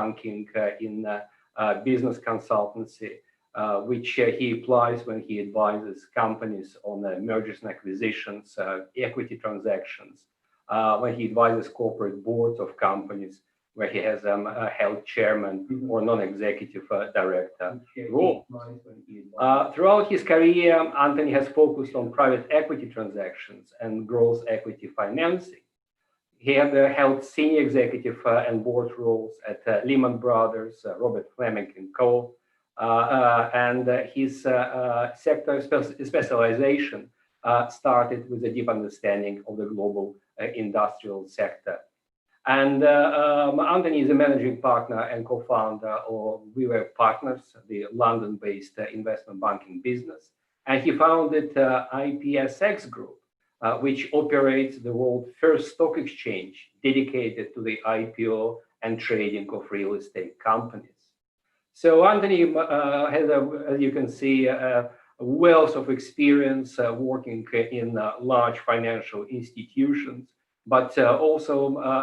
banking in business consultancy, which he applies when he advises companies on mergers and acquisitions, equity transactions, when he advises corporate boards of companies, where he has held chairman or non-executive director role. Throughout his career, Anthony has focused on private equity transactions and growth equity financing. He had held senior executive and board roles at Lehman Brothers, Robert Fleming and Co. And his sector specialization started with a deep understanding of the global industrial sector. And Anthony is a managing partner and co-founder of Wyvern Partners, the London-based investment banking business. And he founded IPSX Group, which operates the world's first stock exchange dedicated to the IPO and trading of real estate companies. So Anthony has, as you can see, a wealth of experience working in large financial institutions, but also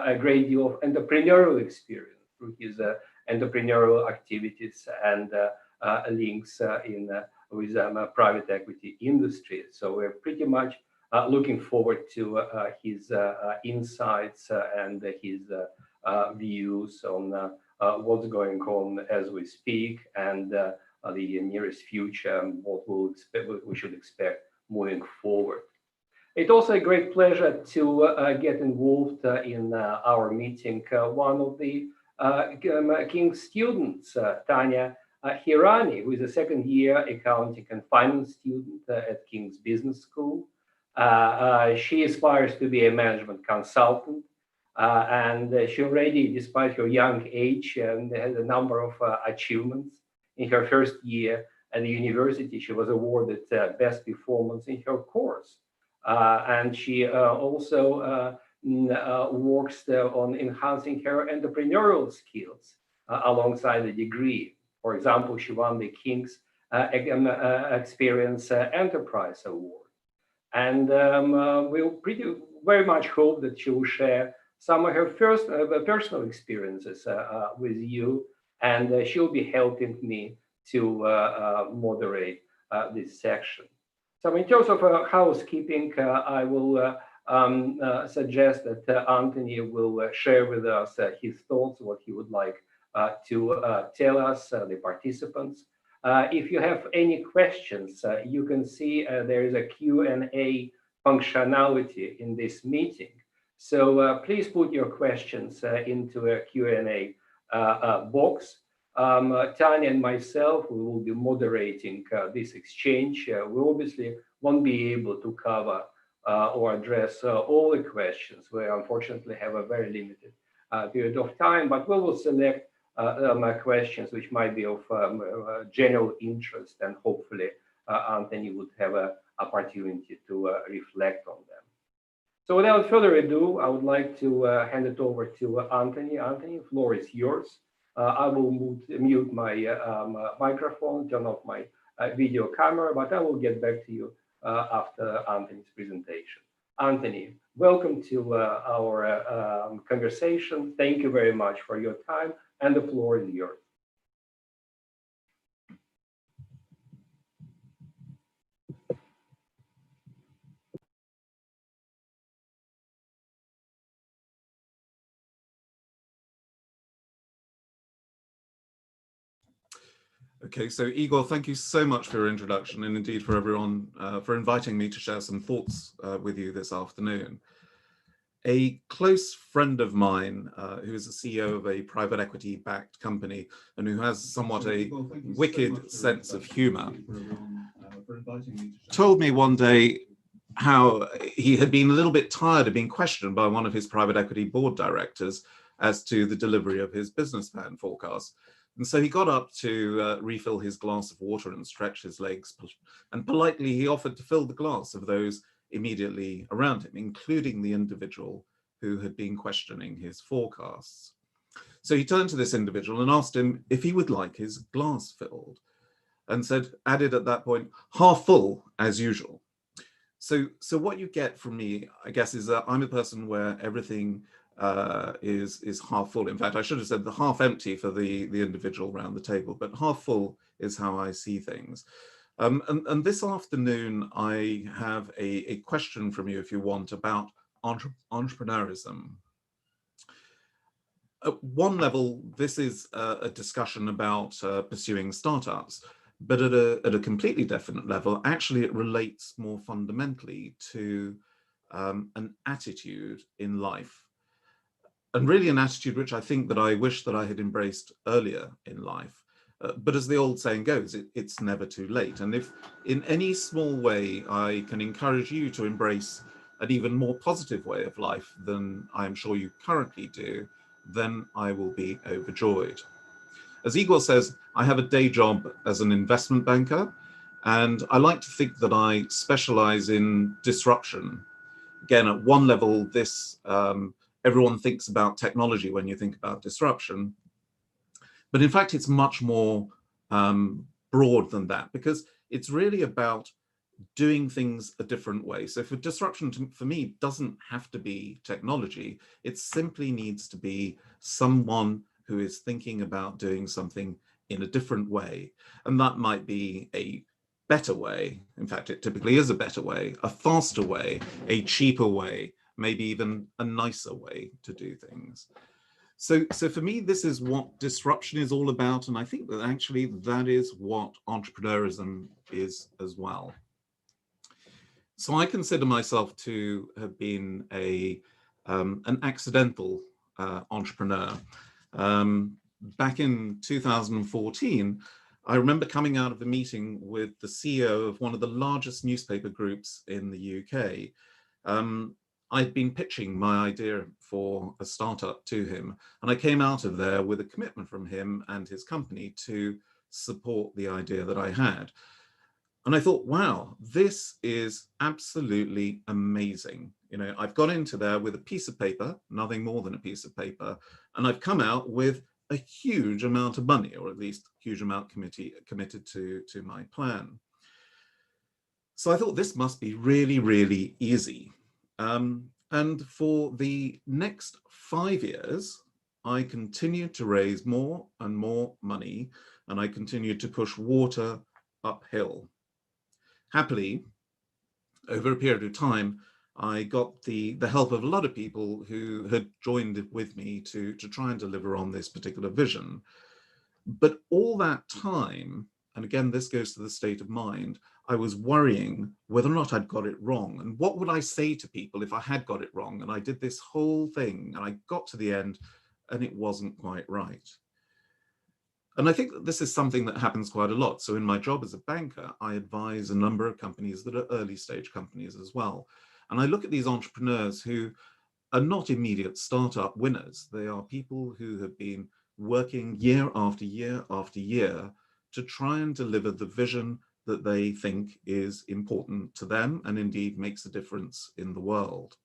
a great deal of entrepreneurial experience through his entrepreneurial activities and links with private equity industry. So we're pretty much looking forward to his insights and his views on what's going on as we speak, and the nearest future, and what we should expect moving forward. It's also a great pleasure to get involved in our meeting. One of the King's students, Tanya Hirani, who is a second-year accounting and finance student at King's Business School. She aspires to be a management consultant, and she already, despite her young age, has a number of achievements. In her first year at the university, she was awarded best performance in her course. And she also works on enhancing her entrepreneurial skills alongside the degree. For example, she won the King's Experience Enterprise Award. And we'll very much hope that she will share some of her first personal experiences with you, and she'll be helping me to moderate this section. So in terms of housekeeping, I will suggest that Anthony will share with us his thoughts, what he would like to tell us, the participants. If you have any questions, you can see there is a Q&A functionality in this meeting. So please put your questions into a Q&A box. Tanya and myself, we will be moderating this exchange. We obviously won't be able to cover or address all the questions. We unfortunately have a very limited period of time, but we will select questions which might be of general interest, and hopefully Anthony would have an opportunity to reflect on them. So without further ado, I would like to hand it over to Anthony. Anthony, the floor is yours. I will mute my microphone, turn off my video camera, but I will get back to you after Anthony's presentation. Anthony, welcome to our conversation. Thank you very much for your time, and the floor is yours. Okay, so Igor, thank you so much for your introduction, and indeed for everyone for inviting me to share some thoughts with you this afternoon. A close friend of mine, who is the CEO of a private equity-backed company and who has somewhat a wicked sense of humor, told me one day how he had been a little bit tired of being questioned by one of his private equity board directors as to the delivery of his business plan forecast. And so he got up to refill his glass of water and stretch his legs, and politely he offered to fill the glass of those immediately around him, including the individual who had been questioning his forecasts. So he turned to this individual and asked him if he would like his glass filled, and added at that point, half full as usual. So what you get from me, I guess, is that I'm a person where everything is half full. In fact, I should have said the half empty for the individual around the table, but half full is how I see things. And this afternoon, I have a question from you, if you want, about entrepreneurism. At one level, this is a discussion about pursuing startups, but at a completely different level, actually it relates more fundamentally to an attitude in life. And really an attitude which I think that I wish that I had embraced earlier in life. But as the old saying goes, it's never too late. And if in any small way I can encourage you to embrace an even more positive way of life than I am sure you currently do, then I will be overjoyed. As Igor says, I have a day job as an investment banker, and I like to think that I specialize in disruption. Again, at one level, this everyone thinks about technology when you think about disruption, but in fact, it's much more broad than that, because it's really about doing things a different way. So for disruption, for me, doesn't have to be technology. It simply needs to be someone who is thinking about doing something in a different way. And that might be a better way. In fact, it typically is a better way, a faster way, a cheaper way, maybe even a nicer way to do things. So for me, this is what disruption is all about. And I think that actually that is what entrepreneurism is as well. So I consider myself to have been an accidental entrepreneur. Back in 2014, I remember coming out of a meeting with the CEO of one of the largest newspaper groups in the UK. I'd been pitching my idea for a startup to him, and I came out of there with a commitment from him and his company to support the idea that I had. And I thought, wow, this is absolutely amazing. You know, I've got into there with a piece of paper, nothing more than a piece of paper, and I've come out with a huge amount of money, or at least a huge amount committed to my plan. So I thought this must be really, really easy. And for the next 5 years, I continued to raise more and more money, and I continued to push water uphill. Happily, over a period of time, I got the help of a lot of people who had joined with me to try and deliver on this particular vision. But all that time, and again, this goes to the state of mind, I was worrying whether or not I'd got it wrong. And what would I say to people if I had got it wrong? And I did this whole thing, and I got to the end, and it wasn't quite right. And I think that this is something that happens quite a lot. So in my job as a banker, I advise a number of companies that are early stage companies as well. And I look at these entrepreneurs who are not immediate startup winners. They are people who have been working year after year after year to try and deliver the vision that they think is important to them and indeed makes a difference in the world.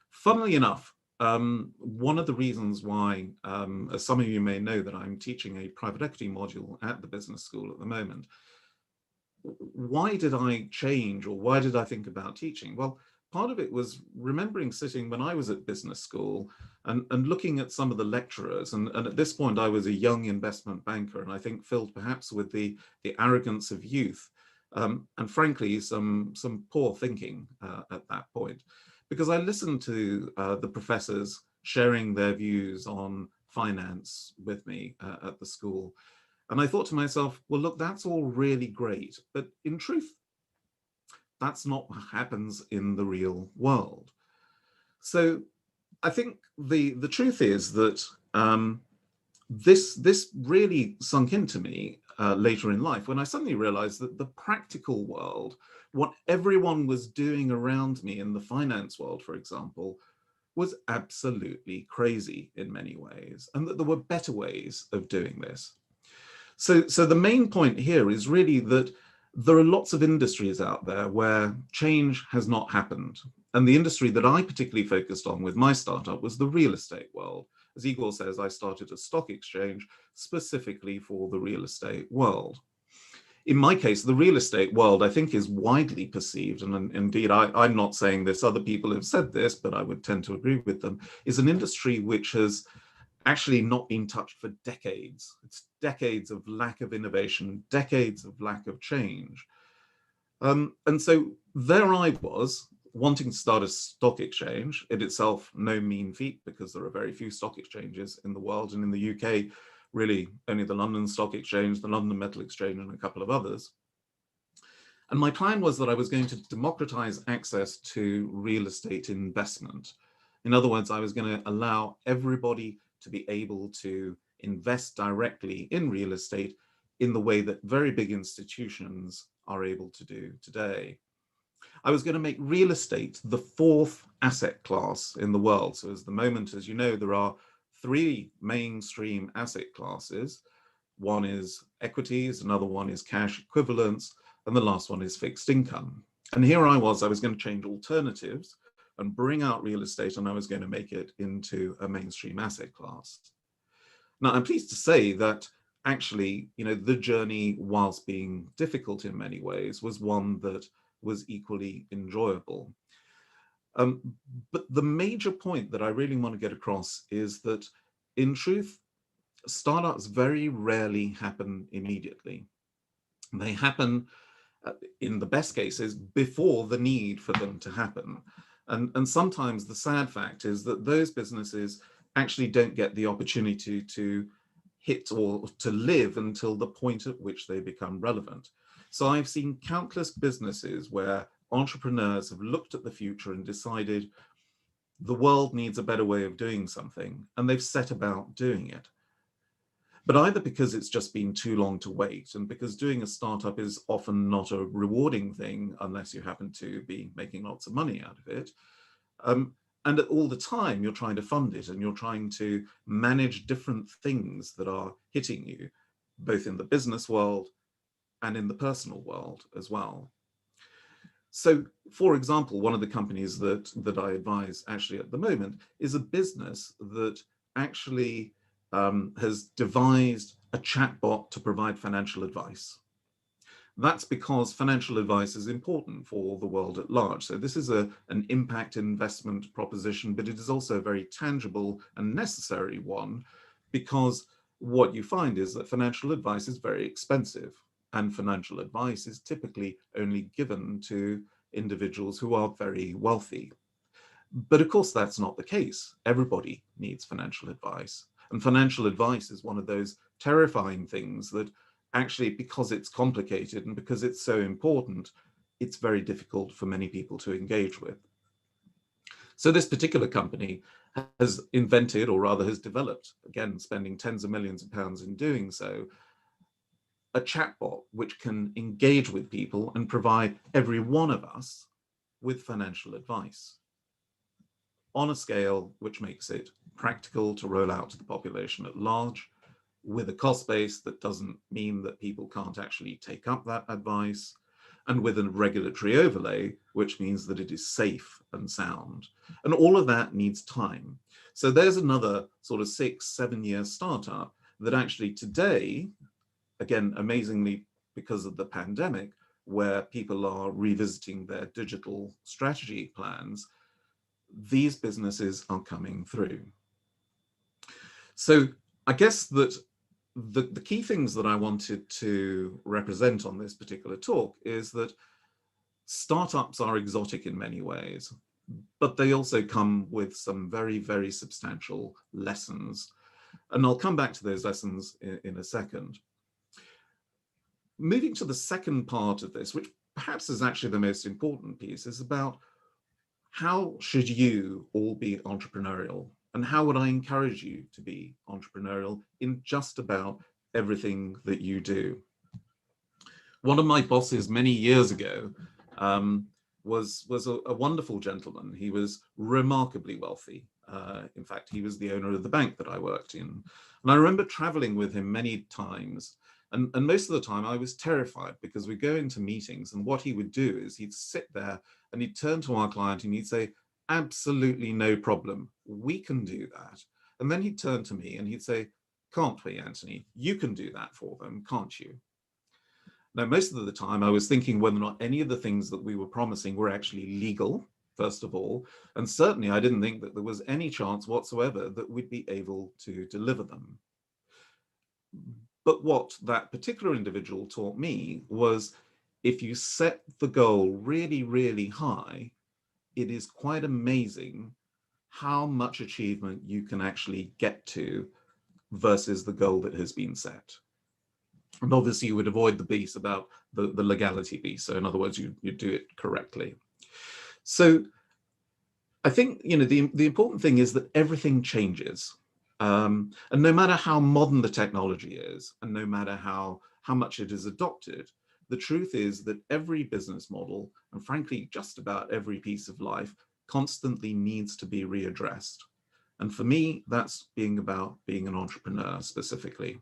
Funnily enough, one of the reasons why, as some of you may know, that I'm teaching a private equity module at the business school at the moment. Why did I change, or why did I think about teaching? Well, part of it was remembering sitting when I was at business school and looking at some of the lecturers. And at this point, I was a young investment banker, and I think filled perhaps with the arrogance of youth, and frankly, some poor thinking at that point. Because I listened to the professors sharing their views on finance with me at the school. And I thought to myself, well, look, that's all really great. But in truth, that's not what happens in the real world. So I think the truth is that this really sunk into me later in life when I suddenly realized that the practical world, what everyone was doing around me in the finance world, for example, was absolutely crazy in many ways, and that there were better ways of doing this. So the main point here is really that there are lots of industries out there where change has not happened. And the industry that I particularly focused on with my startup was the real estate world. As Igor says, I started a stock exchange specifically for the real estate world. in my case, the real estate world, I think, is widely perceived, and indeed, I'm not saying this, other people have said this, but I would tend to agree with them, is an industry which has actually not been touched for decades. It's decades of lack of innovation, decades of lack of change. And so there I was, wanting to start a stock exchange, in itself no mean feat, because there are very few stock exchanges in the world, and in the UK, really only the London Stock Exchange, the London Metal Exchange, and a couple of others. And my plan was that I was going to democratize access to real estate investment. In other words, I was going to allow everybody to be able to invest directly in real estate in the way that very big institutions are able to do today. I was going to make real estate the fourth asset class in the world. So at the moment, as you know, there are three mainstream asset classes. One is equities, another one is cash equivalents, and the last one is fixed income. And here I was going to change alternatives and bring out real estate, and I was going to make it into a mainstream asset class. Now, I'm pleased to say that actually, the journey, whilst being difficult in many ways, was one that was equally enjoyable. But the major point that I really want to get across is that, in truth, startups very rarely happen immediately. They happen, in the best cases, before the need for them to happen. And sometimes the sad fact is that those businesses actually don't get the opportunity to hit or to live until the point at which they become relevant. So I've seen countless businesses where entrepreneurs have looked at the future and decided the world needs a better way of doing something, and they've set about doing it. But either because it's just been too long to wait, and because doing a startup is often not a rewarding thing unless you happen to be making lots of money out of it, and all the time you're trying to fund it, and you're trying to manage different things that are hitting you, both in the business world and in the personal world as well. So, for example, one of the companies that I advise actually at the moment is a business that actually has devised a chatbot to provide financial advice. That's because financial advice is important for the world at large. So this is an impact investment proposition, but it is also a very tangible and necessary one, because what you find is that financial advice is very expensive, and financial advice is typically only given to individuals who are very wealthy. But of course, that's not the case. Everybody needs financial advice. And financial advice is one of those terrifying things that actually, because it's complicated and because it's so important, it's very difficult for many people to engage with. So this particular company has invented, or rather has developed, again, spending tens of millions of pounds in doing so, a chatbot which can engage with people and provide every one of us with financial advice on a scale which makes it practical to roll out to the population at large, with a cost base that doesn't mean that people can't actually take up that advice, and with a regulatory overlay, which means that it is safe and sound. And all of that needs time. So there's another sort of 6-7 year startup that actually today, again, amazingly because of the pandemic, where people are revisiting their digital strategy plans, these businesses are coming through. So I guess that the key things that I wanted to represent on this particular talk is that startups are exotic in many ways, but they also come with some very, very substantial lessons. And I'll come back to those lessons in a second. Moving to the second part of this, which perhaps is actually the most important piece, is about how should you all be entrepreneurial? And how would I encourage you to be entrepreneurial in just about everything that you do? One of my bosses many years ago was a wonderful gentleman. He was remarkably wealthy. In fact, he was the owner of the bank that I worked in. And I remember traveling with him many times. And most of the time I was terrified, because we'd go into meetings, and what he would do is he'd sit there and he'd turn to our client and he'd say, absolutely no problem, we can do that. And then he'd turn to me and he'd say, can't we, Anthony? You can do that for them, can't you? Now, most of the time I was thinking whether or not any of the things that we were promising were actually legal, first of all, and certainly I didn't think that there was any chance whatsoever that we'd be able to deliver them. But what that particular individual taught me was, if you set the goal really, really high, it is quite amazing how much achievement you can actually get to versus the goal that has been set. And obviously you would avoid the piece about the legality piece. So in other words, you do it correctly. So I think, you know, the important thing is that everything changes. And no matter how modern the technology is, and no matter how much it is adopted, the truth is that every business model, and frankly, just about every piece of life, constantly needs to be readdressed. And for me, that's about being an entrepreneur specifically.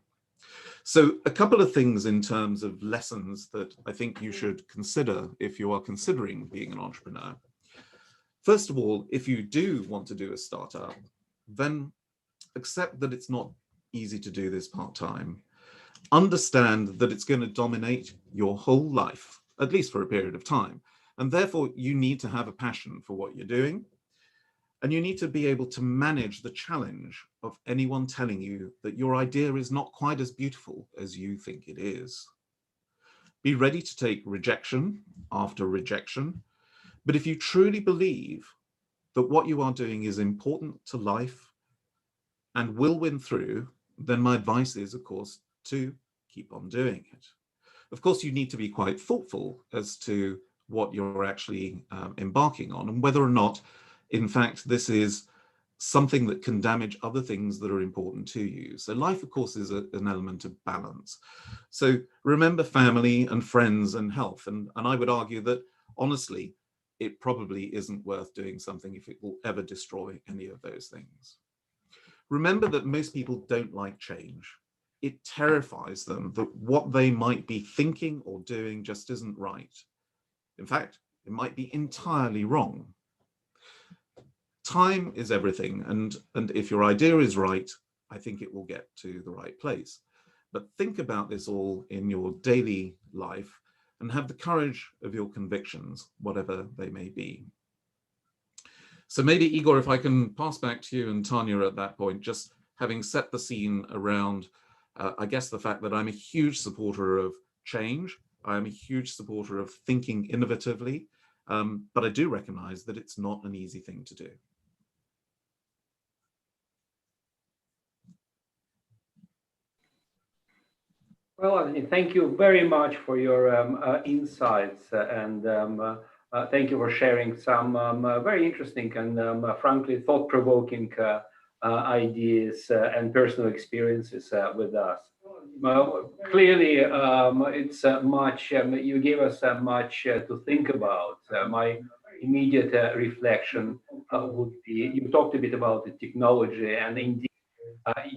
So a couple of things in terms of lessons that I think you should consider if you are considering being an entrepreneur. First of all, if you do want to do a startup, then accept that it's not easy to do this part-time. Understand that it's going to dominate your whole life, at least for a period of time. And therefore, you need to have a passion for what you're doing. And you need to be able to manage the challenge of anyone telling you that your idea is not quite as beautiful as you think it is. Be ready to take rejection after rejection. But if you truly believe that what you are doing is important to life and will win through, then my advice is, of course, to keep on doing it. Of course, you need to be quite thoughtful as to what you're actually embarking on and whether or not, in fact, this is something that can damage other things that are important to you. So life, of course, is an element of balance. So remember family and friends and health. And I would argue that, honestly, it probably isn't worth doing something if it will ever destroy any of those things. Remember that most people don't like change. It terrifies them that what they might be thinking or doing just isn't right. In fact, it might be entirely wrong. Time is everything, and if your idea is right, I think it will get to the right place. But think about this all in your daily life and have the courage of your convictions, whatever they may be. So maybe, Igor, if I can pass back to you and Tanya at that point, just having set the scene around, I guess, the fact that I'm a huge supporter of change. I'm a huge supporter of thinking innovatively, but I do recognize that it's not an easy thing to do. Well, thank you very much for your insights, and thank you for sharing some very interesting and frankly thought-provoking ideas and personal experiences with us. Clearly, it's much, you gave us much to think about. My immediate reflection would be, you talked a bit about the technology, and indeed,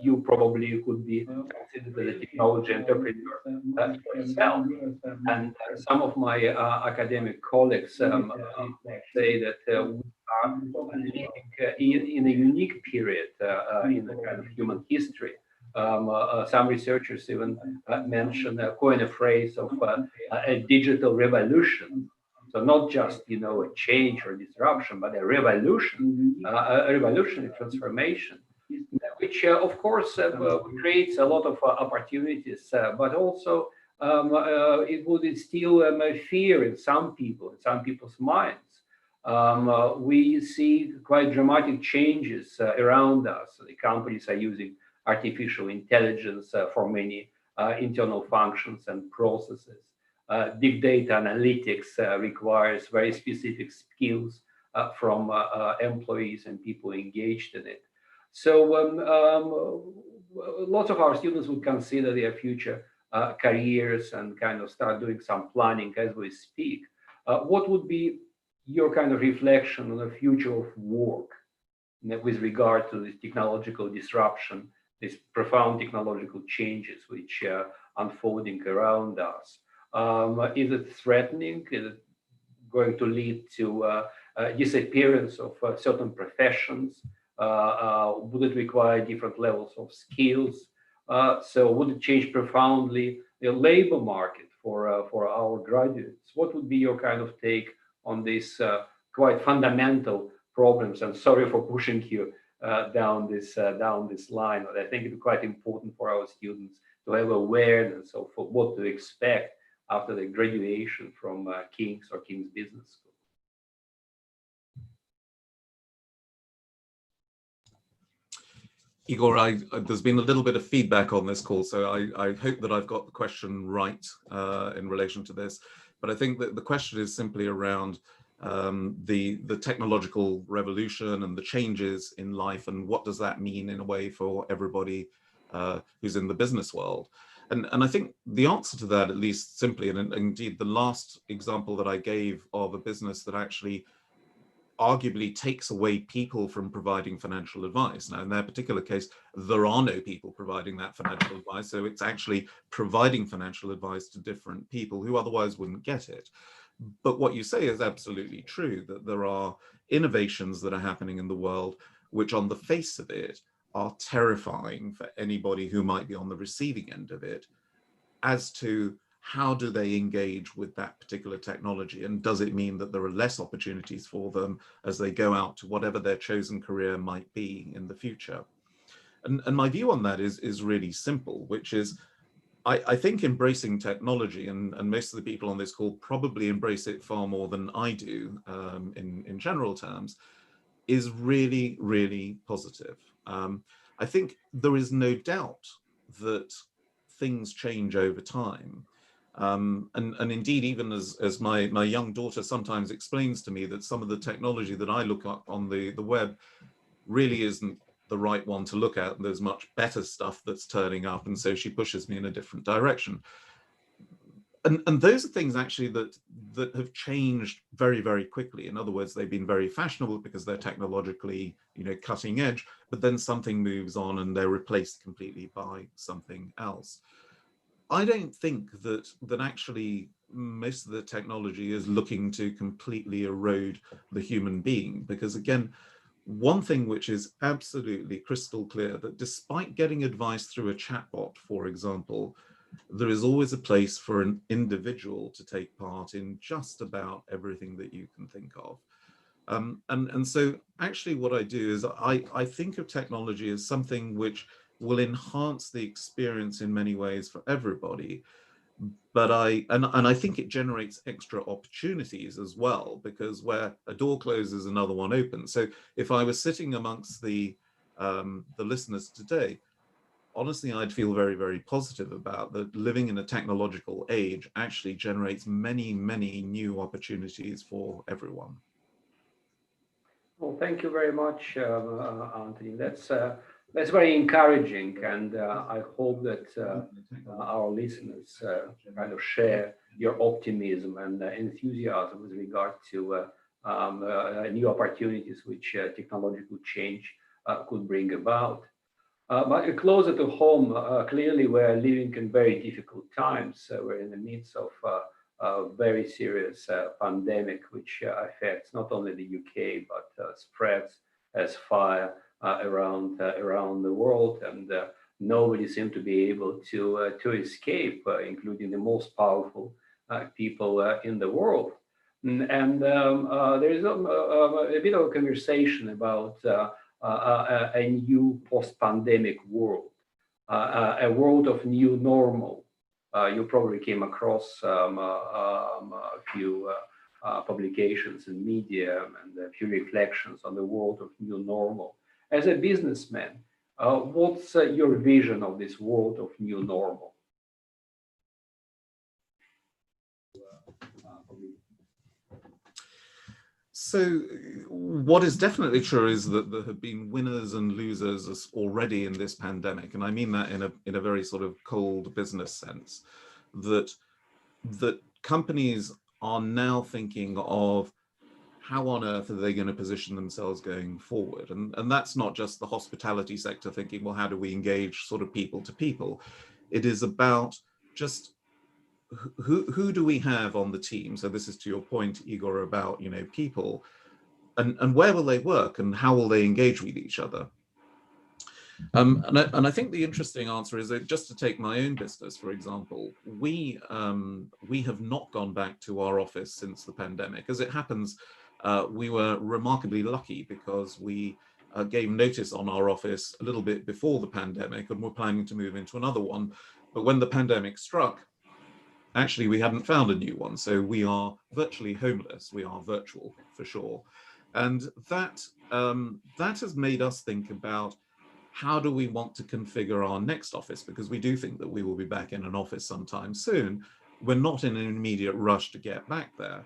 you probably could be considered a technology entrepreneur yourself. And some of my academic colleagues say that we are living in a unique period in the kind of human history. Some researchers even coin a phrase of a digital revolution. So not just, you know, a change or disruption, but a revolution, a revolutionary transformation, which of course creates a lot of opportunities, but also it would instill fear in some people's minds. We see quite dramatic changes around us. The companies are using artificial intelligence for many internal functions and processes. Big data analytics requires very specific skills from employees and people engaged in it. So lots of our students would consider their future careers and kind of start doing some planning as we speak. What would be your kind of reflection on the future of work with regard to this technological disruption, these profound technological changes which are unfolding around us? Is it threatening? Is it going to lead to disappearance of certain professions? Would it require different levels of skills? So would it change profoundly the labor market for our graduates. What would be your kind of take on these quite fundamental problems? And sorry for pushing you down this line, but I think it's quite important for our students to have awareness of what to expect after the graduation from King's or King's Business School. Igor, there's been a little bit of feedback on this call, so I hope that I've got the question right in relation to this. But I think that the question is simply around the technological revolution and the changes in life, and what does that mean in a way for everybody who's in the business world. And I think the answer to that, at least simply, and indeed the last example that I gave of a business that actually arguably takes away people from providing financial advice. Now, in their particular case, there are no people providing that financial advice, so it's actually providing financial advice to different people who otherwise wouldn't get it. But what you say is absolutely true, that there are innovations that are happening in the world which on the face of it are terrifying for anybody who might be on the receiving end of it, as to how do they engage with that particular technology, and does it mean that there are less opportunities for them as they go out to whatever their chosen career might be in the future. And my view on that is really simple, which is I think embracing technology, and most of the people on this call probably embrace it far more than I do in general terms, is really, really positive. I think there is no doubt that things change over time. And indeed, even as my young daughter sometimes explains to me, that some of the technology that I look up on the web really isn't the right one to look at. There's much better stuff that's turning up, and so she pushes me in a different direction. And those are things actually that have changed very, very quickly. In other words, they've been very fashionable because they're technologically, cutting edge, but then something moves on and they're replaced completely by something else. I don't think that actually most of the technology is looking to completely erode the human being, because again, one thing which is absolutely crystal clear, that despite getting advice through a chatbot, for example, there is always a place for an individual to take part in just about everything that you can think of. And so actually what I do is I think of technology as something which will enhance the experience in many ways for everybody. But I think it generates extra opportunities as well, because where a door closes, another one opens. So if I was sitting amongst the listeners today, honestly, I'd feel very, very positive about that. Living in a technological age actually generates many, many new opportunities for everyone. Well, thank you very much, Anthony. That's very encouraging, and I hope that our listeners kind of share your optimism and enthusiasm with regard to new opportunities which technological change could bring about. But closer to home, clearly we're living in very difficult times. We're in the midst of a very serious pandemic, which affects not only the UK, but spreads as fire around the world, and nobody seems to be able to escape, including the most powerful people in the world. And there is a bit of a conversation about a new post-pandemic world, a world of new normal. You probably came across a few publications in media and a few reflections on the world of new normal. As a businessman, what's your vision of this world of new normal? So what is definitely true is that there have been winners and losers already in this pandemic. And I mean that in a very sort of cold business sense, that companies are now thinking of how on earth are they going to position themselves going forward? And that's not just the hospitality sector thinking, well, how do we engage sort of people to people? It is about just who do we have on the team? So this is to your point, Igor, about, people, and where will they work and how will they engage with each other? And I think the interesting answer is that, just to take my own business, for example, we have not gone back to our office since the pandemic. As it happens, we were remarkably lucky because we gave notice on our office a little bit before the pandemic, and we're planning to move into another one. But when the pandemic struck, actually we hadn't found a new one. So we are virtually homeless. We are virtual for sure. And that has made us think about, how do we want to configure our next office? Because we do think that we will be back in an office sometime soon. We're not in an immediate rush to get back there.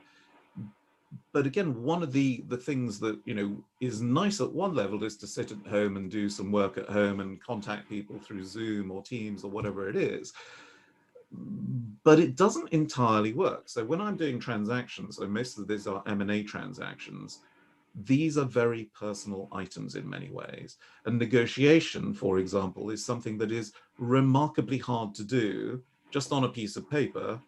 But again, one of the things that, you know, is nice at one level is to sit at home and do some work at home and contact people through Zoom or Teams or whatever it is. But it doesn't entirely work. So when I'm doing transactions, so most of these are M&A transactions, these are very personal items in many ways. And negotiation, for example, is something that is remarkably hard to do just on a piece of paper,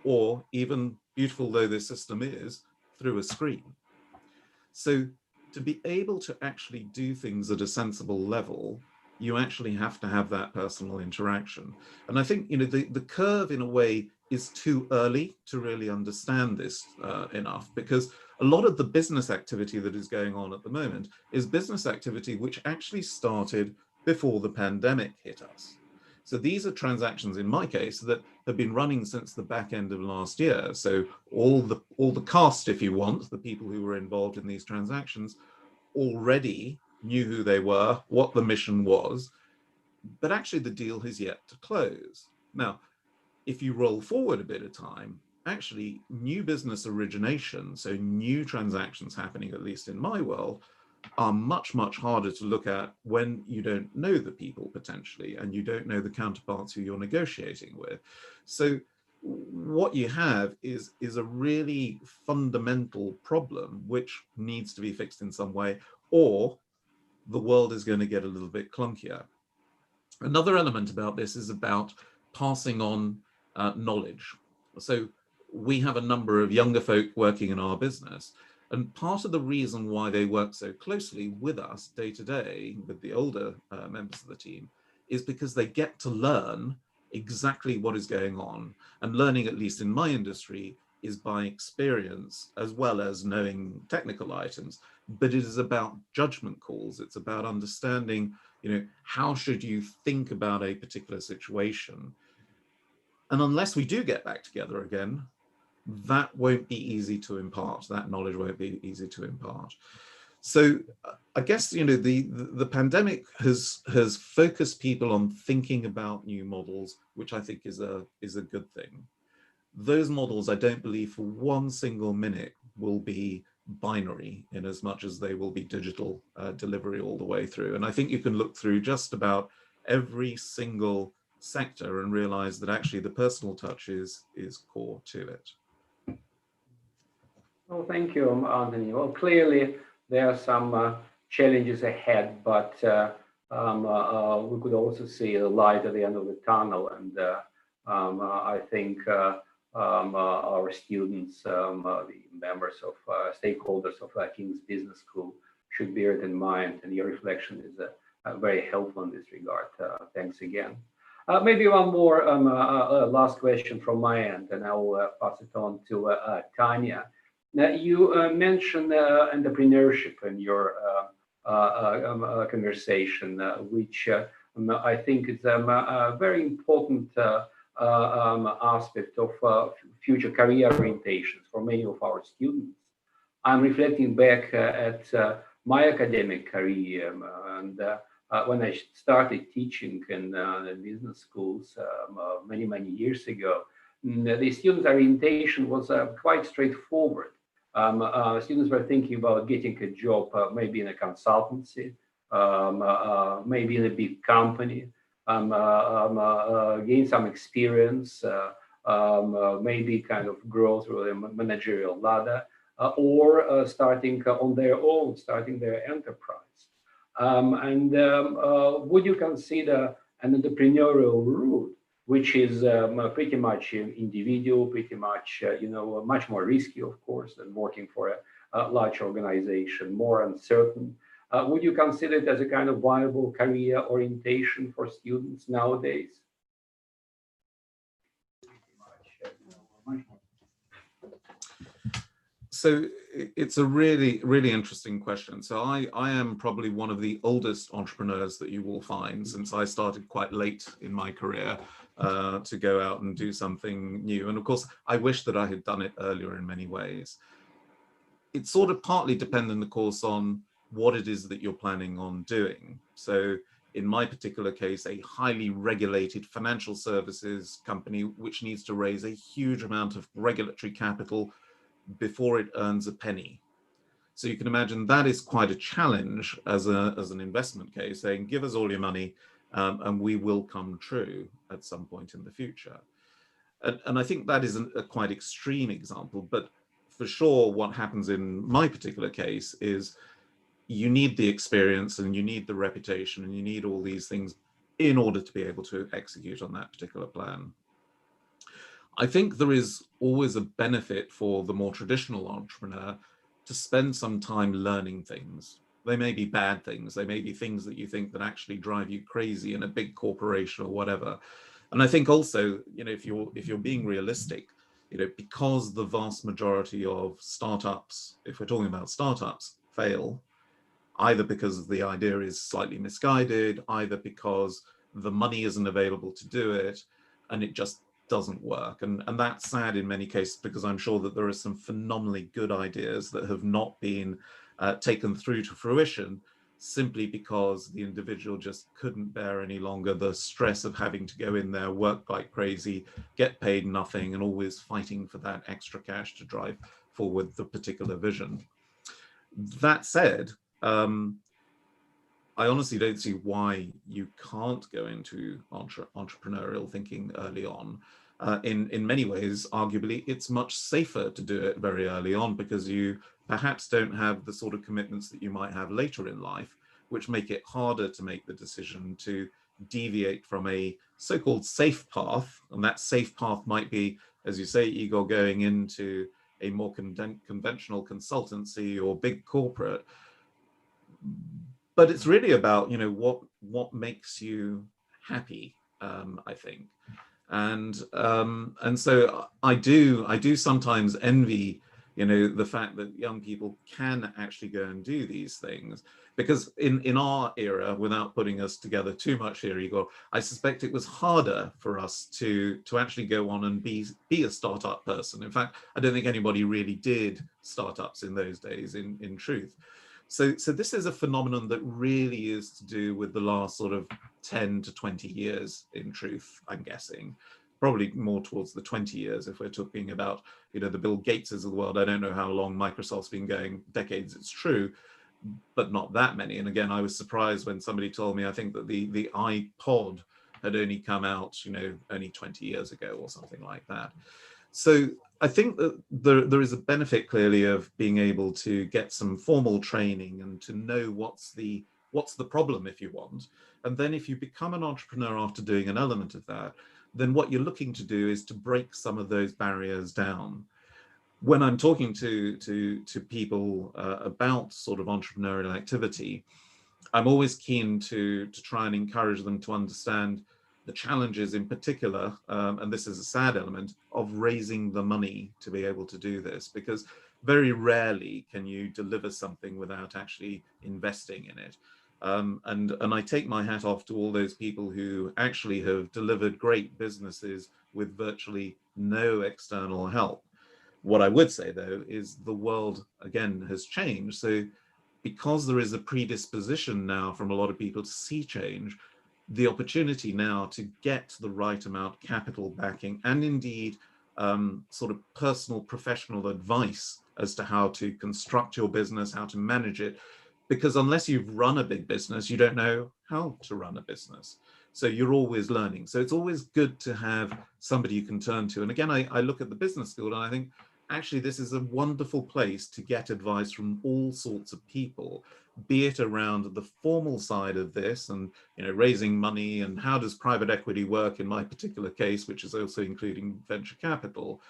or even, beautiful though this system is, through a screen. So to be able to actually do things at a sensible level, you actually have to have that personal interaction. And I think, you know, the curve in a way is too early to really understand this enough, because a lot of the business activity that is going on at the moment is business activity which actually started before the pandemic hit us. So these are transactions, in my case, that have been running since the back end of last year. So all the cast, if you want, the people who were involved in these transactions already knew who they were, what the mission was, but actually the deal has yet to close. Now, if you roll forward a bit of time, actually new business origination, so new transactions happening, at least in my world, are much, much harder to look at when you don't know the people potentially, and you don't know the counterparts who you're negotiating with. So what you have is a really fundamental problem which needs to be fixed in some way, or the world is going to get a little bit clunkier. Another element about this is about passing on knowledge. So we have a number of younger folk working in our business, and part of the reason why they work so closely with us day to day, with the older members of the team, is because they get to learn exactly what is going on. And learning, at least in my industry, is by experience as well as knowing technical items. But it is about judgment calls. It's about understanding, you know, how should you think about a particular situation? And unless we do get back together again, that won't be easy to impart. That knowledge won't be easy to impart. So I guess, you know, the pandemic has focused people on thinking about new models, which I think is a good thing. Those models, I don't believe for one single minute will be binary, in as much as they will be digital delivery all the way through. And I think you can look through just about every single sector and realize that actually the personal touch is core to it. Well, thank you, Anthony. Well, clearly there are some challenges ahead, but we could also see a light at the end of the tunnel. And I think our students, the members of stakeholders of King's Business School, should bear it in mind. And your reflection is very helpful in this regard. Thanks again. Maybe one more last question from my end, and I will pass it on to Tanya. Now, you mentioned entrepreneurship in your conversation, which I think is a very important aspect of future career orientations for many of our students. I'm reflecting back at my academic career, and when I started teaching in the business schools many years ago, the student orientation was quite straightforward. Students were thinking about getting a job, maybe in a consultancy, maybe in a big company, gain some experience, maybe kind of grow through a managerial ladder, or starting on their own, starting their enterprise. Would you consider an entrepreneurial route, which is pretty much individual, pretty much, much more risky, of course, than working for a large organization, more uncertain, Would you consider it as a kind of viable career orientation for students nowadays? So it's a really, really interesting question. So I am probably one of the oldest entrepreneurs that you will find, since I started quite late in my career to go out and do something new. And of course, I wish that I had done it earlier in many ways. It's sort of partly dependent, of course, on what it is that you're planning on doing. So in my particular case, a highly regulated financial services company, which needs to raise a huge amount of regulatory capital before it earns a penny. So you can imagine that is quite a challenge as an investment case, saying, give us all your money and we will come true at some point in the future. And I think that is a quite extreme example, but for sure what happens in my particular case is you need the experience and you need the reputation and you need all these things in order to be able to execute on that particular plan. I think there is always a benefit for the more traditional entrepreneur to spend some time learning things. They may be bad things. They may be things that you think that actually drive you crazy in a big corporation or whatever. And I think also, if you're being realistic, because the vast majority of startups, if we're talking about startups, fail, either because the idea is slightly misguided, either because the money isn't available to do it, and it just doesn't work. And that's sad in many cases, because I'm sure that there are some phenomenally good ideas that have not been taken through to fruition, simply because the individual just couldn't bear any longer the stress of having to go in there, work like crazy, get paid nothing, and always fighting for that extra cash to drive forward the particular vision. That said, I honestly don't see why you can't go into entrepreneurial thinking early on. In many ways, arguably, it's much safer to do it very early on, because you perhaps don't have the sort of commitments that you might have later in life, which make it harder to make the decision to deviate from a so-called safe path. And that safe path might be, as you say, Igor, going into a more conventional consultancy or big corporate. But it's really about, what makes you happy, I think. And so I do sometimes envy, the fact that young people can actually go and do these things, because in our era, without putting us together too much here, Igor, I suspect it was harder for us to actually go on and be a startup person. In fact, I don't think anybody really did startups in those days, in truth. So this is a phenomenon that really is to do with the last sort of 10 to 20 years, in truth, I'm guessing. Probably more towards the 20 years if we're talking about, the Bill Gateses of the world. I don't know how long Microsoft's been going, decades, it's true, but not that many. And again, I was surprised when somebody told me, I think that the iPod had only come out, only 20 years ago or something like that. So I think that there is a benefit clearly of being able to get some formal training and to know what's the problem, if you want. And then if you become an entrepreneur after doing an element of that, then what you're looking to do is to break some of those barriers down. When I'm talking to people about sort of entrepreneurial activity, I'm always keen to try and encourage them to understand the challenges in particular, and this is a sad element, of raising the money to be able to do this, because very rarely can you deliver something without actually investing in it. And I take my hat off to all those people who actually have delivered great businesses with virtually no external help. What I would say, though, is the world, again, has changed. So because there is a predisposition now from a lot of people to see change, the opportunity now to get the right amount of capital backing and indeed sort of personal professional advice as to how to construct your business, how to manage it, because unless you've run a big business, you don't know how to run a business. So you're always learning. So it's always good to have somebody you can turn to. And again, I look at the business school and I think, actually, this is a wonderful place to get advice from all sorts of people, be it around the formal side of this and raising money and how does private equity work in my particular case, which is also including venture capital.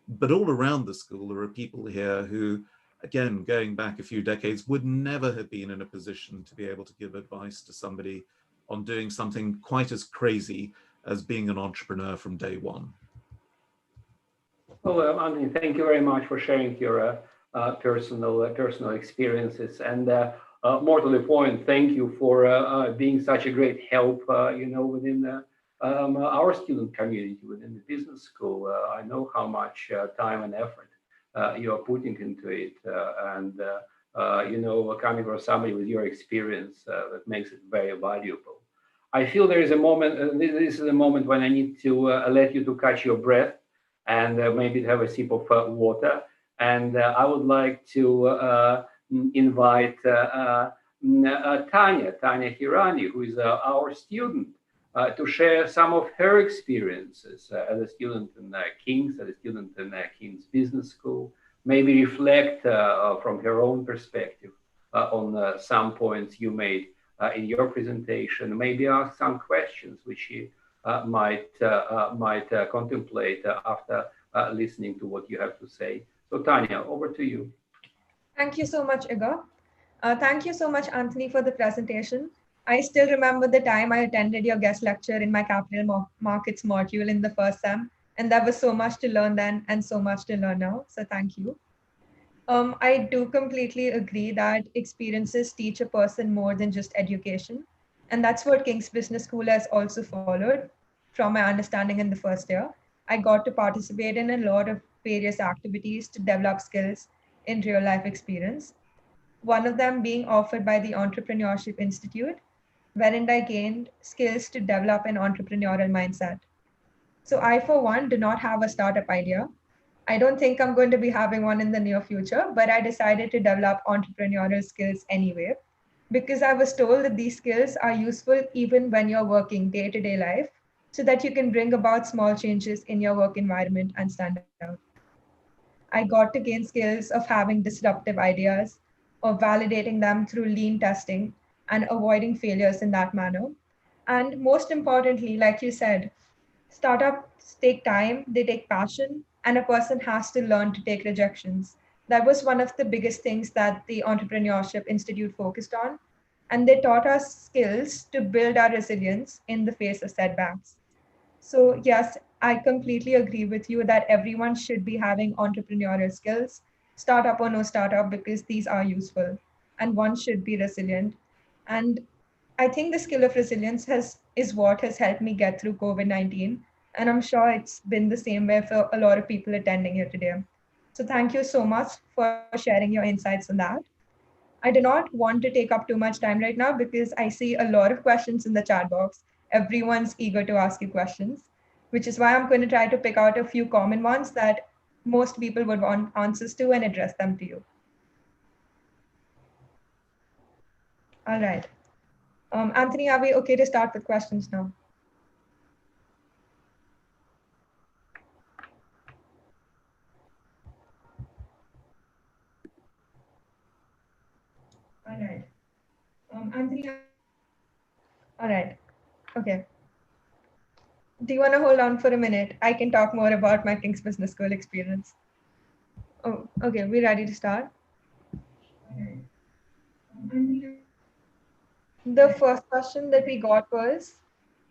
But all around the school, there are people here who again, going back a few decades, would never have been in a position to be able to give advice to somebody on doing something quite as crazy as being an entrepreneur from day one. Well, Anthony, thank you very much for sharing your personal experiences, and more to the point, thank you for being such a great help, within our student community, within the business school. I know how much time and effort you are putting into it, and coming from somebody with your experience, that makes it very valuable. I feel there is a moment. This is a moment when I need to let you to catch your breath and maybe have a sip of water. And I would like to invite Tanya Hirani, who is our student, to share some of her experiences as a student in King's, as a student in King's Business School, maybe reflect from her own perspective on some points you made in your presentation, maybe ask some questions which she might contemplate after listening to what you have to say. So Tanya, over to you. Thank you so much, Igor. Thank you so much, Anthony, for the presentation. I still remember the time I attended your guest lecture in my capital markets module in the first sem, and there was so much to learn then and so much to learn now. So thank you. I do completely agree that experiences teach a person more than just education. And that's what King's Business School has also followed from my understanding in the first year. I got to participate in a lot of various activities to develop skills in real life experience. One of them being offered by the Entrepreneurship Institute, wherein I gained skills to develop an entrepreneurial mindset. So I, for one, do not have a startup idea. I don't think I'm going to be having one in the near future, but I decided to develop entrepreneurial skills anyway, because I was told that these skills are useful even when you're working day-to-day life, so that you can bring about small changes in your work environment and stand out. I got to gain skills of having disruptive ideas, of validating them through lean testing and avoiding failures in that manner. And most importantly, like you said, startups take time, they take passion, and a person has to learn to take rejections. That was one of the biggest things that the Entrepreneurship Institute focused on. And they taught us skills to build our resilience in the face of setbacks. So, yes, I completely agree with you that everyone should be having entrepreneurial skills, startup or no startup, because these are useful. And one should be resilient. And I think the skill of resilience is what has helped me get through COVID-19. And I'm sure it's been the same way for a lot of people attending here today. So thank you so much for sharing your insights on that. I do not want to take up too much time right now because I see a lot of questions in the chat box. Everyone's eager to ask you questions, which is why I'm going to try to pick out a few common ones that most people would want answers to and address them to you. All right. Anthony, are we okay to start with questions now? All right. Anthony. All right. Okay. Do you want to hold on for a minute? I can talk more about my King's Business School experience. Oh, okay. We're ready to start. Okay. The first question that we got was,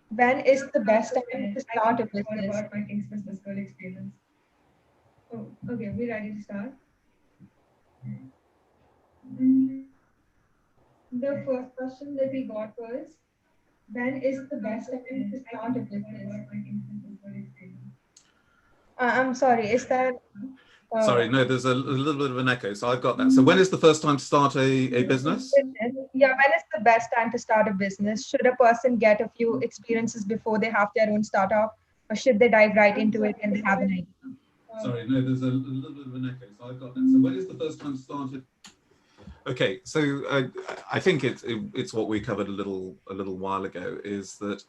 when is the best time to start a business? About my King's Business School experience. Oh, okay. We're ready to start. The first question that we got was, when is the best time to start a business? I'm sorry, is that... Sorry, no, there's a little bit of an echo, so I've got that. So when is the first time to start a business? Yeah, when is the best time to start a business? Should a person get a few experiences before they have their own startup, or should they dive right into it and they have an idea? Sorry, no, there's a little bit of an echo, so I've got that. So when is the first time to start it? Okay, so I think it's what we covered a little while ago, is that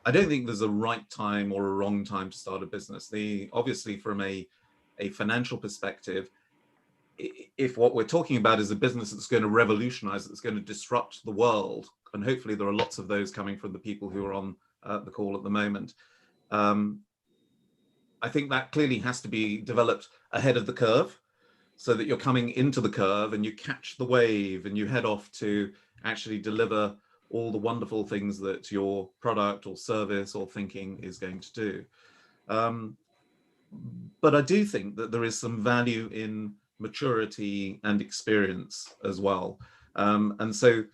I don't think there's a right time or a wrong time to start a business. Obviously from a financial perspective, if what we're talking about is a business that's going to revolutionize, that's going to disrupt the world, and hopefully there are lots of those coming from the people who are on the call at the moment, I think that clearly has to be developed ahead of the curve. so that you're coming into the curve and you catch the wave and you head off to actually deliver all the wonderful things that your product or service or thinking is going to do. But I do think that there is some value in maturity and experience as well. And so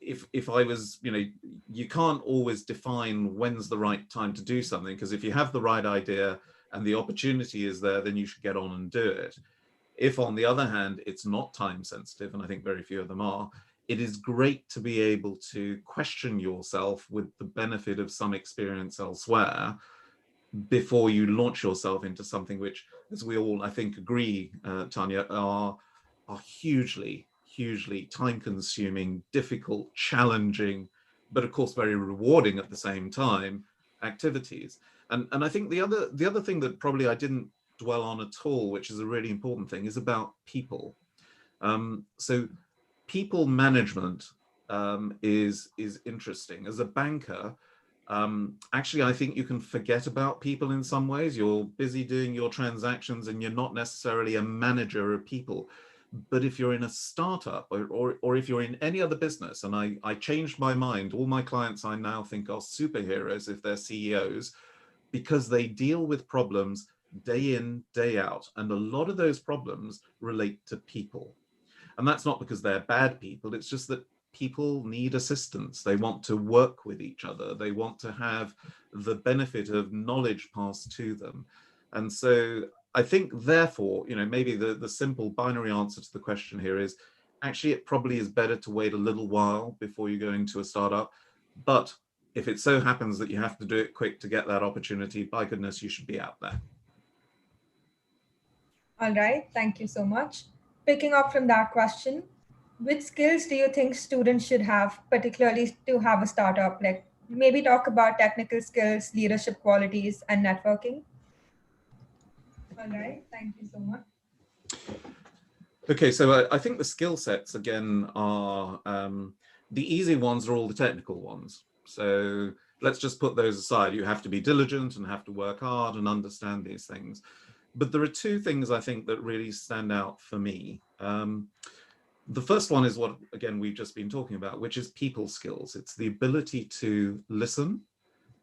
if I was, you can't always define when's the right time to do something, because if you have the right idea and the opportunity is there, then you should get on and do it. If, on the other hand, it's not time sensitive, and I think very few of them are, it is great to be able to question yourself with the benefit of some experience elsewhere before you launch yourself into something which, as we all, I think, agree, Tanya, are hugely time-consuming, difficult, challenging, but of course very rewarding at the same time activities. And I think the other thing that probably I didn't dwell on at all, which is a really important thing, is about people. So people management is interesting. As a banker, actually, I think you can forget about people in some ways. You're busy doing your transactions and you're not necessarily a manager of people. But if you're in a startup or if you're in any other business, and I changed my mind, all my clients I now think are superheroes if they're CEOs, because they deal with problems day in, day out. And a lot of those problems relate to people. And that's not because they're bad people, it's just that people need assistance. They want to work with each other. They want to have the benefit of knowledge passed to them. And so I think, therefore, maybe the simple binary answer to the question here is, actually, it probably is better to wait a little while before you go into a startup. But if it so happens that you have to do it quick to get that opportunity, by goodness, you should be out there. All right, thank you so much. Picking up from that question, which skills do you think students should have, particularly to have a startup? Like maybe talk about technical skills, leadership qualities, and networking. All right, thank you so much. Okay, so I think the skill sets, again, are the easy ones are all the technical ones. So let's just put those aside. You have to be diligent and have to work hard and understand these things. But there are two things I think that really stand out for me. The first one is what, again, we've just been talking about, which is people skills. It's the ability to listen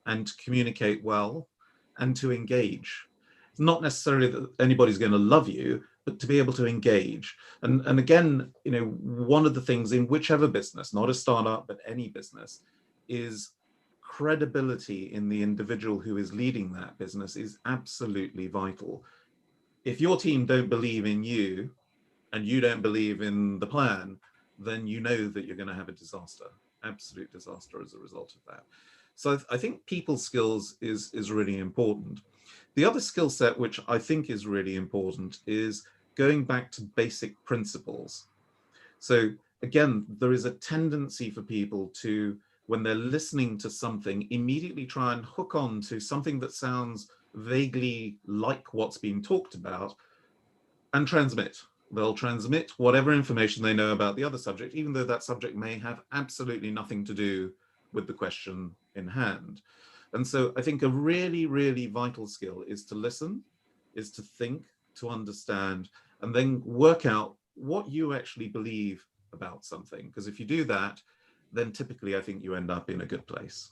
and to communicate well and to engage. It's not necessarily that anybody's going to love you, but to be able to engage. And again, one of the things in whichever business, not a startup, but any business, is credibility in the individual who is leading that business is absolutely vital. If your team don't believe in you and you don't believe in the plan, then you know that you're going to have a disaster, absolute disaster as a result of that. So I think people skills is really important. The other skill set, which I think is really important, is going back to basic principles. So again, there is a tendency for people to, when they're listening to something, immediately try and hook on to something that sounds vaguely like what's being talked about and transmit. They'll transmit whatever information they know about the other subject, even though that subject may have absolutely nothing to do with the question in hand. And so I think a really, really vital skill is to listen, is to think, to understand, and then work out what you actually believe about something. Because if you do that, then typically I think you end up in a good place.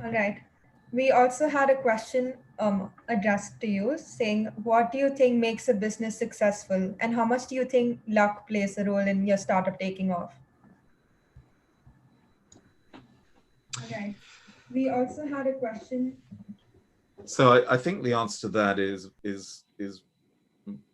All right. We also had a question addressed to you saying, what do you think makes a business successful and how much do you think luck plays a role in your startup taking off? All right. We also had a question. So I think the answer to that is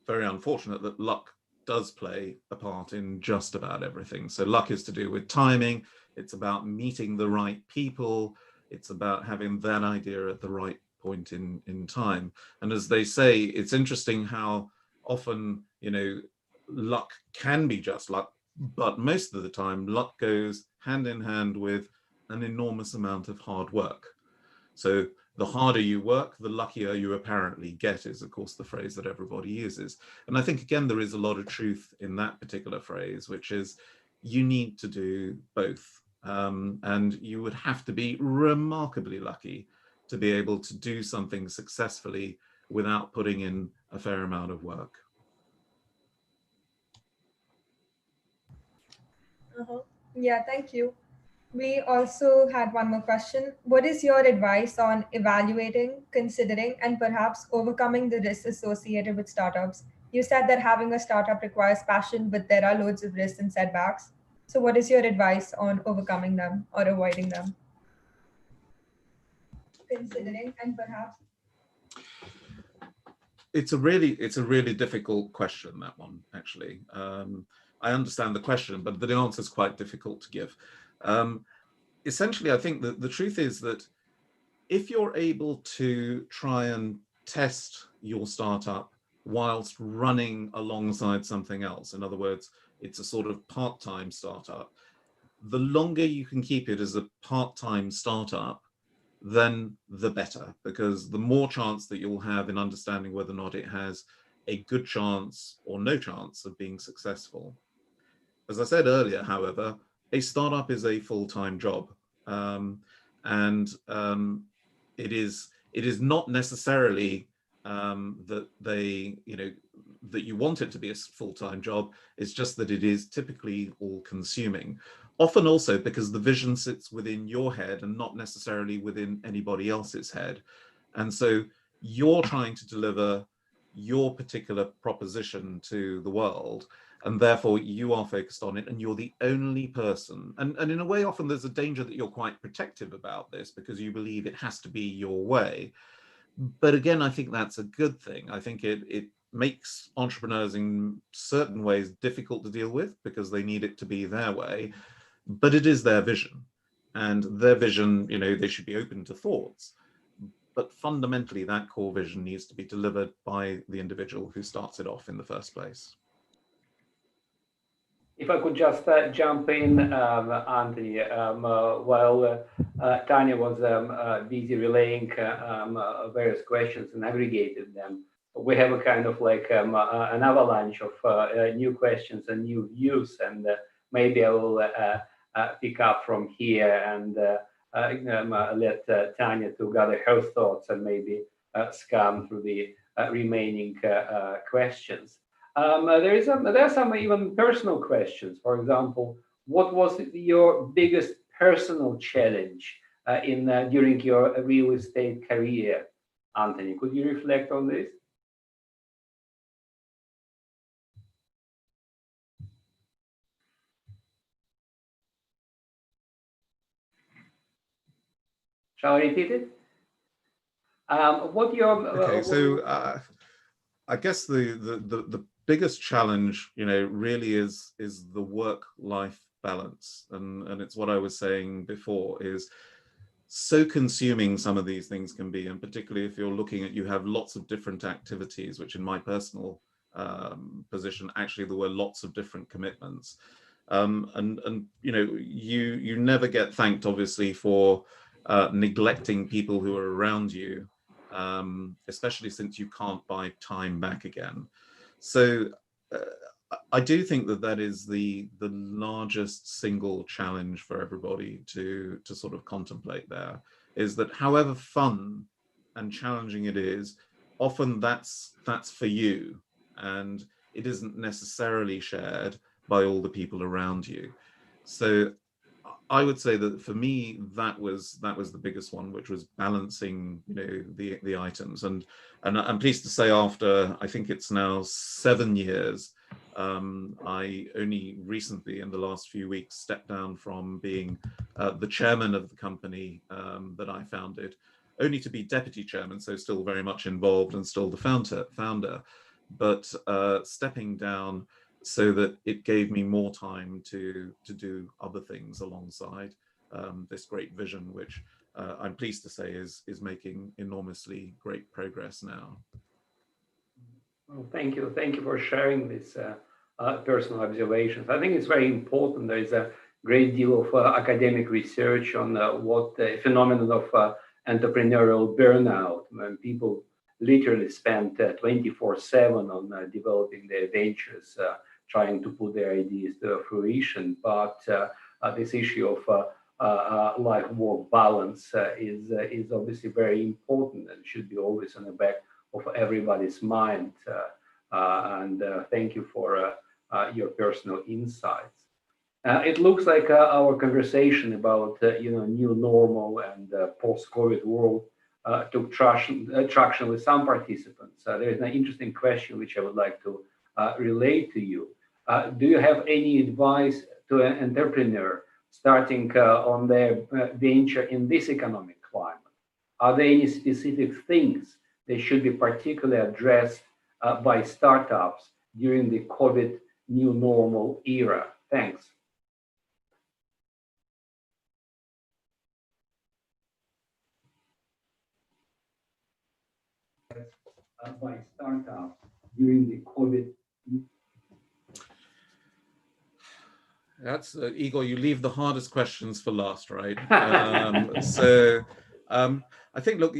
very unfortunate that luck does play a part in just about everything. So luck is to do with timing. It's about meeting the right people. It's about having that idea at the right point in time. And as they say, it's interesting how often, luck can be just luck, but most of the time luck goes hand in hand with an enormous amount of hard work. So the harder you work, the luckier you apparently get, is of course the phrase that everybody uses. And I think, again, there is a lot of truth in that particular phrase, which is you need to do both. And you would have to be remarkably lucky to be able to do something successfully without putting in a fair amount of work. Yeah, thank you. We also had one more question. What is your advice on evaluating, considering, and perhaps overcoming the risks associated with startups? You said that having a startup requires passion, but there are loads of risks and setbacks. So, what is your advice on overcoming them or avoiding them? Considering and perhaps. It's a really difficult question, that one, actually. I understand the question, but the answer is quite difficult to give. Essentially, I think that the truth is that if you're able to try and test your startup whilst running alongside something else, in other words, it's a sort of part-time startup, the longer you can keep it as a part-time startup, then the better, because the more chance that you'll have in understanding whether or not it has a good chance or no chance of being successful. As I said earlier, however, a startup is a full-time job, and it is not necessarily that that you want it to be a full-time job. It's just that it is typically all-consuming. Often also because the vision sits within your head and not necessarily within anybody else's head. And so you're trying to deliver your particular proposition to the world, and therefore you are focused on it, and you're the only person. And in a way, often there's a danger that you're quite protective about this because you believe it has to be your way. But again, I think that's a good thing. I think it makes entrepreneurs in certain ways difficult to deal with because they need it to be their way. But it is their vision, and their vision, they should be open to thoughts. But fundamentally, that core vision needs to be delivered by the individual who starts it off in the first place. If I could just jump in, Anthony, while Tanya was busy relaying various questions and aggregated them, we have a kind of like an avalanche of new questions and new views, and maybe I will pick up from here and let Tanya to gather her thoughts and maybe scan through the remaining questions. There are some even personal questions. For example, what was your biggest personal challenge during your real estate career, Anthony? Could you reflect on this? Shall I repeat it? Okay, so I guess the biggest challenge, really is the work-life balance, and it's what I was saying before, is so consuming some of these things can be, and particularly if you're looking at, you have lots of different activities, which in my personal position, actually there were lots of different commitments, and you never get thanked, obviously, for neglecting people who are around you, especially since you can't buy time back again. So I do think that is the largest single challenge for everybody to sort of contemplate there, is that however fun and challenging it is, often that's for you, and it isn't necessarily shared by all the people around you. So I would say that for me, that was the biggest one, which was balancing, the items. And I'm pleased to say, after, I think it's now 7 years, I only recently, in the last few weeks, stepped down from being the chairman of the company that I founded, only to be deputy chairman, so still very much involved and still the founder, but stepping down so that it gave me more time to do other things alongside this great vision, which I'm pleased to say is making enormously great progress now. Well, thank you for sharing this personal observations. I think it's very important. There is a great deal of academic research on what the phenomenon of entrepreneurial burnout, when people literally spend 24/7 on developing their ventures, trying to put their ideas to fruition. But this issue of life-work balance is obviously very important and should be always on the back of everybody's mind. And thank you for your personal insights. It looks like our conversation about new normal and post-COVID world took traction with some participants. There is an interesting question which I would like to relate to you. Do you have any advice to an entrepreneur starting on their venture in this economic climate? Are there any specific things that should be particularly addressed by startups during the COVID new normal era? Thanks. By startups during the COVID. That's Igor, you leave the hardest questions for last, right? I think, look,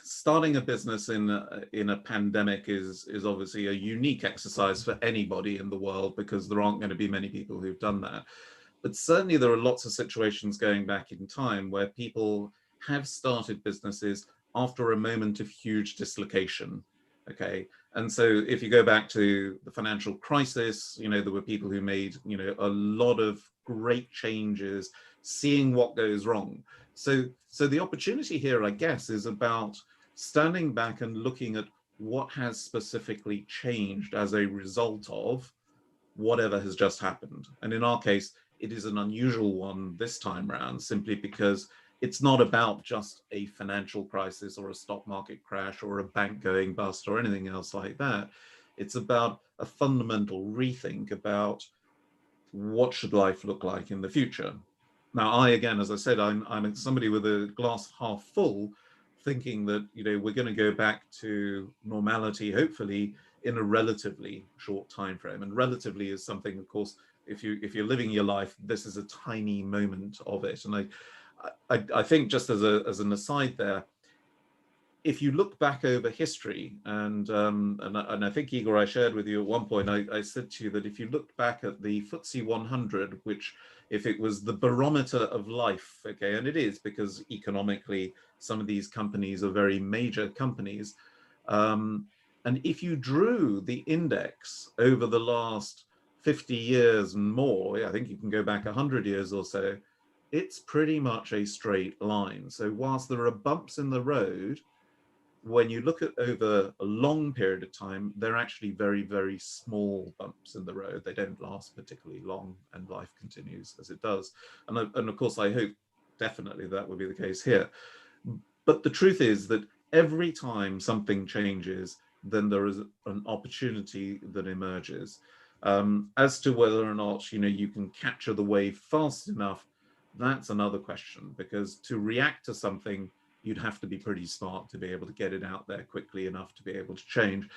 starting a business in a pandemic is obviously a unique exercise for anybody in the world, because there aren't going to be many people who've done that. But certainly there are lots of situations going back in time where people have started businesses after a moment of huge dislocation. Okay, and so if you go back to the financial crisis, there were people who made a lot of great changes, seeing what goes wrong. So the opportunity here, I guess, is about standing back and looking at what has specifically changed as a result of whatever has just happened. And in our case, it is an unusual one this time around, simply because it's not about just a financial crisis or a stock market crash or a bank going bust or anything else like that. It's about a fundamental rethink about what should life look like in the future. Now, again, as I said, I'm somebody with a glass half full, thinking that we're going to go back to normality, hopefully in a relatively short time frame. And relatively is something, of course, if you're living your life, this is a tiny moment of it. And I think, just as an aside there, if you look back over history, and I think, Igor, I shared with you at one point, I said to you that if you looked back at the FTSE 100, which, if it was the barometer of life, okay, and it is, because economically some of these companies are very major companies, and if you drew the index over the last 50 years and more, I think you can go back 100 years or so, it's pretty much a straight line. So whilst there are bumps in the road, when you look at over a long period of time, they're actually very, very small bumps in the road. They don't last particularly long, and life continues as it does. And of course, I hope definitely that will be the case here. But the truth is that every time something changes, then there is an opportunity that emerges. As to whether or not you can capture the wave fast enough, that's another question, because to react to something, you'd have to be pretty smart to be able to get it out there quickly enough to be able to change.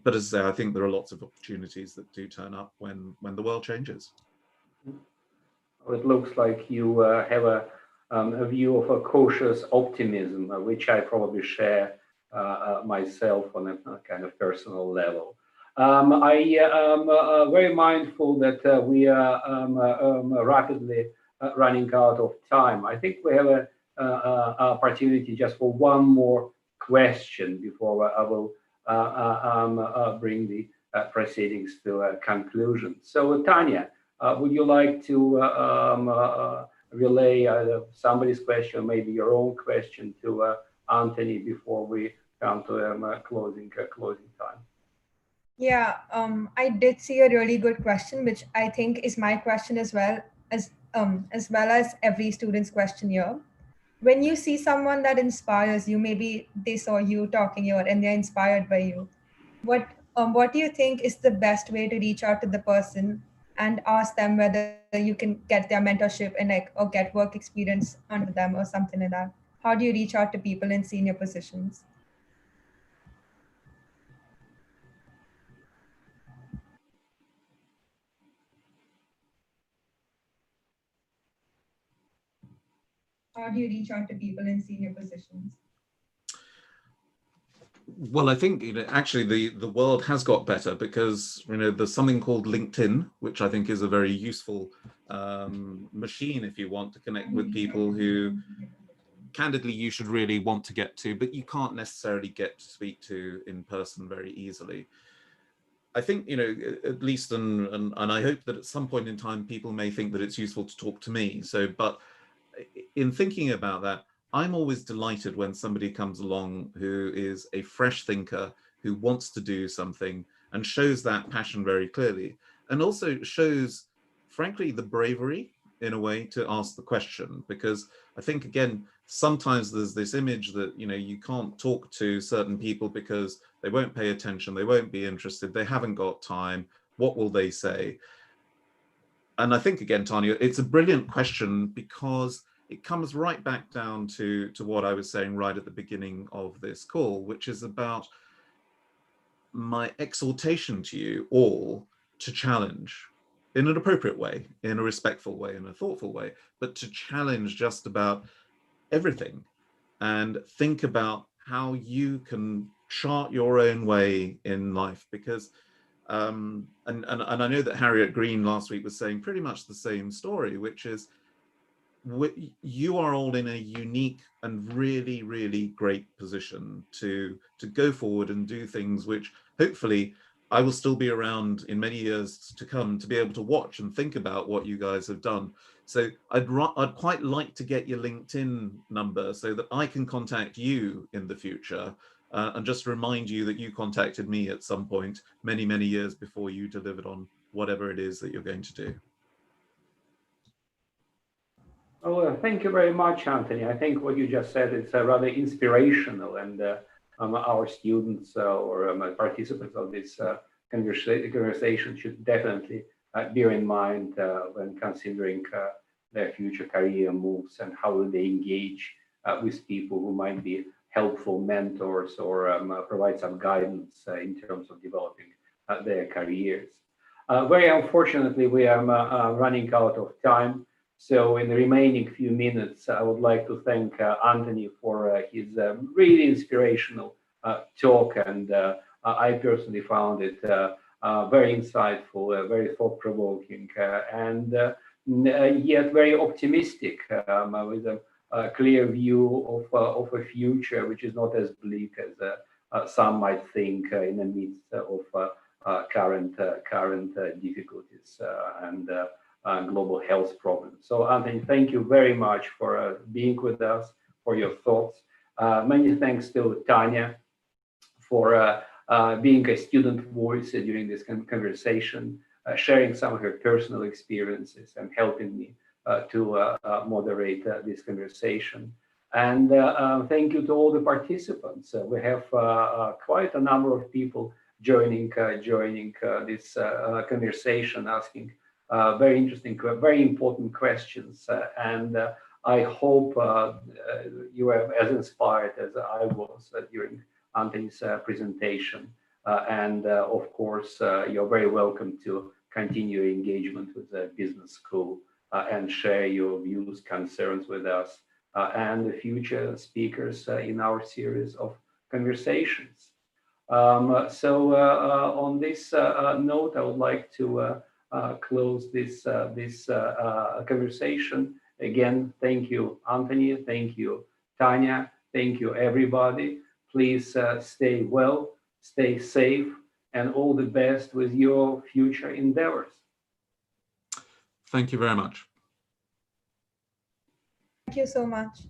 But as I say, I think there are lots of opportunities that do turn up when the world changes. It looks like you have a view of a cautious optimism, which I probably share myself on a kind of personal level. I am very mindful that we are rapidly running out of time. I think we have a opportunity just for one more question before I will bring the proceedings to a conclusion. So, Tanya, would you like to relay either somebody's question, maybe your own question, to Anthony before we come to closing time? Yeah, I did see a really good question, which I think is my question as well as every student's question here. When you see someone that inspires you, maybe they saw you talking here and they're inspired by you, what do you think is the best way to reach out to the person and ask them whether you can get their mentorship and or get work experience under them or something like that? How do you reach out to people in senior positions? How do you reach out to people in senior positions? Well, I think actually the world has got better, because there's something called LinkedIn, which I think is a very useful machine if you want to connect with people who candidly you should really want to get to, but you can't necessarily get to speak to in person very easily. I think, you know, at least, and I hope that at some point in time, people may think that it's useful to talk to me. So, but in thinking about that, I'm always delighted when somebody comes along who is a fresh thinker, who wants to do something and shows that passion very clearly, and also shows, frankly, the bravery in a way to ask the question. Because I think, again, sometimes there's this image that, you know, you can't talk to certain people because they won't pay attention, they won't be interested, they haven't got time, what will they say? And I think, again, Tanya, it's a brilliant question because it comes right back down to what I was saying right at the beginning of this call, which is about my exhortation to you all to challenge in an appropriate way, in a respectful way, in a thoughtful way, but to challenge just about everything and think about how you can chart your own way in life. Because and I know that Harriet Green last week was saying pretty much the same story, which is you are all in a unique and really, really great position to go forward and do things which hopefully I will still be around in many years to come to be able to watch and think about what you guys have done. So I'd quite like to get your LinkedIn number so that I can contact you in the future and just remind you that you contacted me at some point many, many years before you delivered on whatever it is that you're going to do. Oh, thank you very much, Anthony. I think what you just said is rather inspirational, and our students or participants of this conversation should definitely bear in mind when considering their future career moves and how will they engage with people who might be helpful mentors or provide some guidance in terms of developing their careers. Very unfortunately, we are running out of time. So in the remaining few minutes, I would like to thank Anthony for his really inspirational talk. And I personally found it very insightful, very thought-provoking, and yet very optimistic, with a clear view of a future which is not as bleak as some might think in the midst of current difficulties and global health problems. So Anthony, thank you very much for being with us, for your thoughts. Many thanks to Tanya for being a student voice during this conversation, sharing some of her personal experiences and helping me to moderate this conversation. And thank you to all the participants. We have quite a number of people joining this conversation, asking very interesting, very important questions. And I hope you are as inspired as I was during Anthony's presentation. And of course, you're very welcome to continue engagement with the business school and share your views, concerns with us and the future speakers in our series of conversations. So on this note, I would like to close this conversation. Again, thank you, Anthony. Thank you, Tanya. Thank you, everybody. Please stay well, stay safe, and all the best with your future endeavors. Thank you very much. Thank you so much.